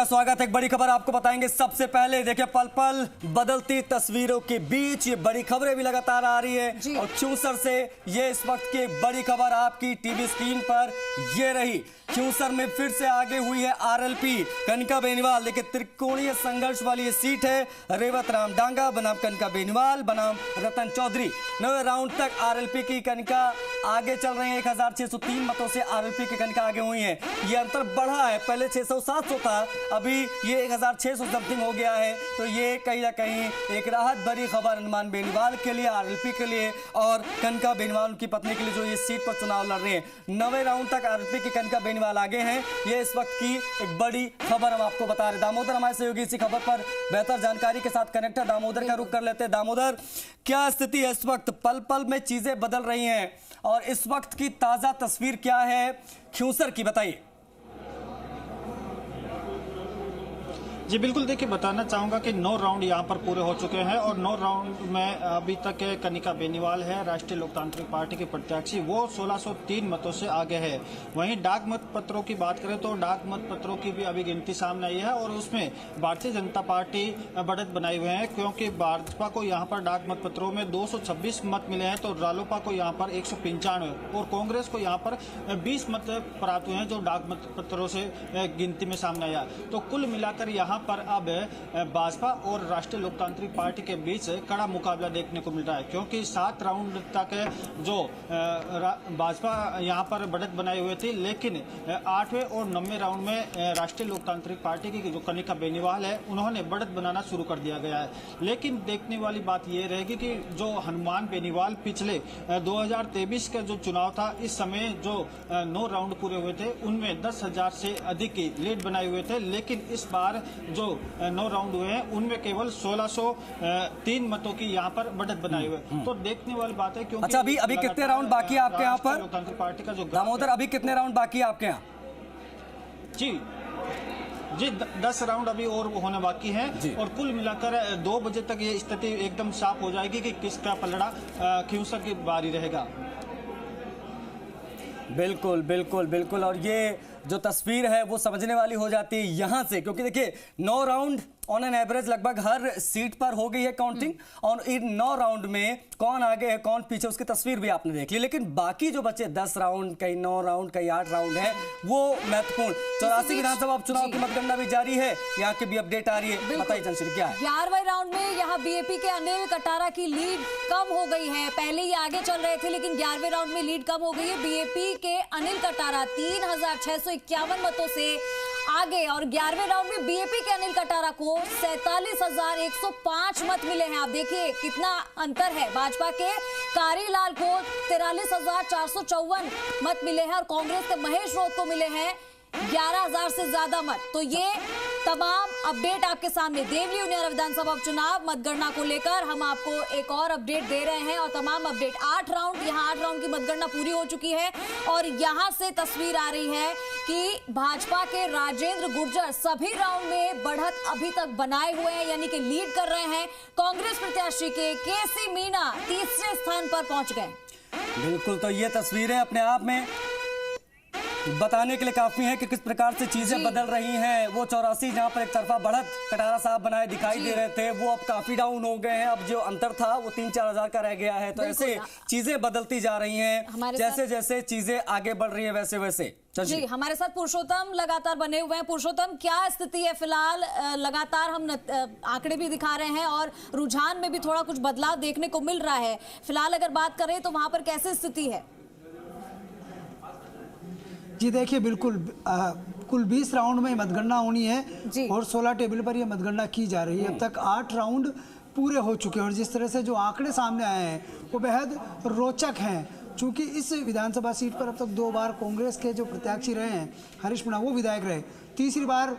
स्वागत है। एक बड़ी खबर आपको बताएंगे सबसे पहले। देखिए, पल पल बदलती तस्वीरों के बीच ये बड़ी खबरें भी लगातार आ रही है और क्यूसर से ये इस वक्त की बड़ी खबर आपकी टीवी स्क्रीन पर ये रही। क्यूसर में फिर से आगे हुई है आरएलपी कनिका बेनीवाल। देखिए, त्रिकोणीय संघर्ष वाली ये सीट है। रेवत राम डांगा बनाम कनिका बेनीवाल बनाम रतन चौधरी। 9वें राउंड तक आरएलपी की कनिका आगे चल रही है। 1603 मतों से आरएलपी की कनिका आगे हुई है। ये अंतर बढ़ा है, पहले 600-700 था, अभी ये 1600 समथिंग हो गया है। तो ये कहीं ना कहीं एक राहत भरी खबर हनुमान बेनीवाल के लिए, आरएलपी के लिए और कनिका बेनीवाल की पत्नी के लिए जो ये सीट पर चुनाव लड़ रहे हैं। 9वें राउंड तक आरएलपी की कनिका बेनीवाल आगे हैं। ये इस वक्त की एक बड़ी खबर हम आपको बता रहे। दामोदर हमारे सहयोगी इसी खबर पर बेहतर जानकारी के साथ कनेक्ट है। दामोदर का रुख कर लेते हैं। दामोदर, क्या स्थिति है इस वक्त? पल पल में चीजें बदल रही हैं और इस वक्त की ताजा तस्वीर क्या है क्यूसर की, बताइए। जी बिल्कुल, देखिए बताना चाहूँगा कि 9 राउंड यहाँ पर पूरे हो चुके हैं और 9 राउंड में अभी तक कनिका बेनीवाल है, राष्ट्रीय लोकतांत्रिक पार्टी के प्रत्याशी, वो 1603 मतों से आगे है। वहीं डाक मत पत्रों की बात करें तो डाक मत पत्रों की भी अभी गिनती सामने आई है और उसमें भारतीय जनता पार्टी बढ़त बनाए हुए हैं, क्योंकि भाजपा को यहाँ पर डाक मत पत्रों में 226 मत मिले हैं तो रालोपा को यहाँ पर 195 और कांग्रेस को यहाँ पर 20 मत प्राप्त हुए हैं जो डाक मत पत्रों से गिनती में सामने आया। तो कुल मिलाकर यहाँ पर अब भाजपा और राष्ट्रीय लोकतांत्रिक पार्टी के बीच कड़ा मुकाबला देखने को मिल रहा है, क्योंकि 7 राउंड तक जो भाजपा यहां पर बढ़त बनाई हुई थी, लेकिन 8वें और 9वें राउंड में राष्ट्रीय लोकतांत्रिक पार्टी की जो कनिका बेनीवाल है उन्होंने बढ़त बनाना शुरू कर दिया गया है। लेकिन देखने वाली बात यह रहेगी कि जो हनुमान बेनीवाल पिछले 2023 का जो चुनाव था, इस समय जो 9 राउंड पूरे हुए थे उनमें 10,000 से अधिक की लीड बनाए हुए थे, लेकिन इस बार जो 9 राउंड हुए हैं उनमें केवल 1603 मतों की यहाँ पर बढ़त बनाई हुई है। तो देखने वाली बात है, क्योंकि अच्छा, अभी कितने राउंड बाकी है आपके यहाँ पर? लोकतांत्रिक पार्टी का जो दामोदर, अभी कितने राउंड बाकी है आपके यहाँ? जी 10 राउंड अभी और होने बाकी हैं और कुल मिलाकर 2 बजे तक ये स्थिति एकदम साफ हो जाएगी कि किसका पलड़ा क्यूसर की बारी रहेगा। बिल्कुल बिल्कुल बिल्कुल, और ये जो तस्वीर है वो समझने वाली हो जाती है यहां से, क्योंकि देखिए 9 राउंड ऑन एन एवरेज लगभग हर सीट पर हो गई है काउंटिंग और इन 9 राउंड में कौन आगे है कौन पीछे उसकी तस्वीर भी आपने देख ली। लेकिन बाकी जो बचे 10 राउंड, कई 9 राउंड, कई 8 राउंड है, वो महत्वपूर्ण। 84 विधानसभा उपचुनाव की मतगणना भी जारी है, यहाँ की भी अपडेट आ रही है, बताइए चंद्रश्री क्या है? 11वें राउंड में यहाँ बीएपी के अनिल कटारा की लीड कम हो गई है। पहले ही आगे चल रहे थे लेकिन 11वें राउंड में लीड कम हो गई है। बीएपी के अनिल कटारा 3651 मतों से आगे और 11वें राउंड में बीएपी के अनिल कटारा को 47,105 मत मिले हैं। आप देखिए कितना अंतर है। भाजपा के कारीलाल को 43,454 मत मिले हैं और कांग्रेस के महेश रोत को मिले हैं 11,000 से ज्यादा मत। तो ये तमाम अपडेट आपके सामने देवली उनियारा विधानसभा उपचुनाव मतगणना को लेकर हम आपको एक और अपडेट दे रहे हैं और तमाम अपडेट 8 राउंड, यहाँ 8 राउंड की मतगणना पूरी हो चुकी है और यहाँ से तस्वीर आ रही है कि भाजपा के राजेंद्र गुर्जर सभी राउंड में बढ़त अभी तक बनाए हुए हैं, यानी कि लीड कर रहे हैं। कांग्रेस प्रत्याशी के केसी मीना तीसरे स्थान पर पहुंच गए। बिल्कुल, तो ये तस्वीरें अपने आप में बताने के लिए काफी है कि किस प्रकार से चीजें बदल रही हैं। वो 84 जहां पर एक तरफा बढ़त कटारा साहब बनाए दिखाई दे रहे थे, वो अब काफी डाउन हो गए हैं। अब जो अंतर था वो 3-4 हजार का रह गया है। तो ऐसे चीजें बदलती जा रही हैं, जैसे जैसे चीजें आगे बढ़ रही है वैसे वैसे। जी, हमारे साथ पुरुषोत्तम लगातार बने हुए हैं। पुरुषोत्तम, क्या स्थिति है फिलहाल? लगातार हम आंकड़े भी दिखा रहे हैं और रुझान में भी थोड़ा कुछ बदलाव देखने को मिल रहा है। फिलहाल अगर बात करें तो वहां पर कैसी स्थिति है? जी देखिए, बिल्कुल कुल 20 राउंड में मतगणना होनी है और 16 टेबल पर यह मतगणना की जा रही है। अब तक 8 राउंड पूरे हो चुके हैं और जिस तरह से जो आंकड़े सामने आए हैं वो बेहद रोचक हैं। चूँकि इस विधानसभा सीट पर अब तक 2 बार कांग्रेस के जो प्रत्याशी रहे हैं हरीश मीणा, वो विधायक रहे, तीसरी बार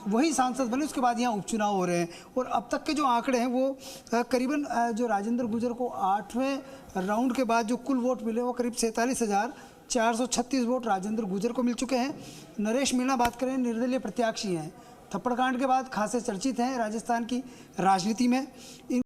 वही सांसद बने, उसके बाद यहाँ उपचुनाव हो रहे हैं और अब तक के जो आंकड़े हैं वो करीबन जो राजेंद्र गुर्जर को 8वें राउंड के बाद जो कुल वोट मिले वो करीब 47,436 वोट राजेंद्र गुर्जर को मिल चुके हैं। नरेश मीणा बात करें, निर्दलीय प्रत्याशी हैं, थप्पड़ कांड के बाद खासे चर्चित हैं राजस्थान की राजनीति में।